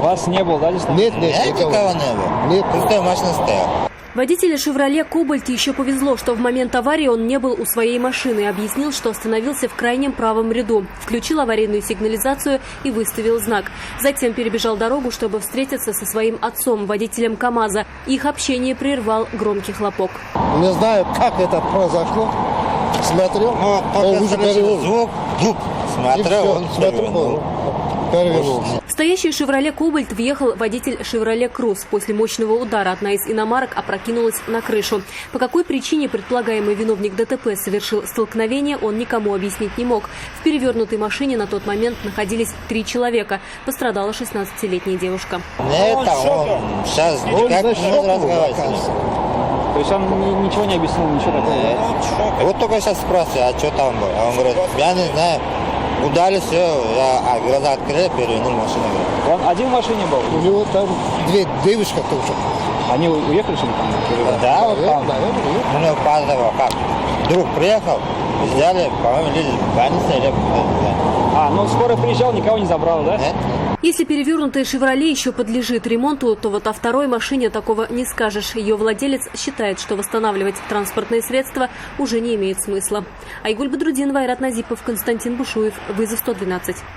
Вас не было, да, здесь? Нет, Никого не было. Нет. Пустая машина стояла. Водителю «Шевроле Кобальт» еще повезло, что в момент аварии он не был у своей машины и объяснил, что остановился в крайнем правом ряду, включил аварийную сигнализацию и выставил знак. Затем перебежал дорогу, чтобы встретиться со своим отцом, водителем КамАЗа. Их общение прервал громкий хлопок. Не знаю, как это произошло. Смотрел, он уже перевернул. Звук. Смотрел, он перевернул. В стоящий «Шевроле Кобальт» въехал водитель «Шевроле Круз». После мощного удара одна из иномарок опрокинулась на крышу. По какой причине предполагаемый виновник ДТП совершил столкновение, он никому объяснить не мог. В перевернутой машине на тот момент находились 3 человека. Пострадала 16-летняя девушка. Это он сейчас никак не может разговаривать. То есть он ничего не объяснил, ничего такого? Вот только сейчас спрашиваю, а что там было? А он говорит, я не знаю. Удали все, я глаза открыл, перевернул машину. Он один в машине был? У него там 2 девушки тоже. Они уехали, что ли, там? Да, вот там. Ну, опаздывал, как? Друг приехал, взяли, по-моему, лили в больницу или... Ну скоро приезжал, никого не забрал, да? Нет. Если перевернутая «Шевроле» еще подлежит ремонту, то вот о второй машине такого не скажешь. Ее владелец считает, что восстанавливать транспортные средства уже не имеет смысла. Айгуль Бадрудинова, Айрат Назипов, Константин Бушуев. Вызов 112.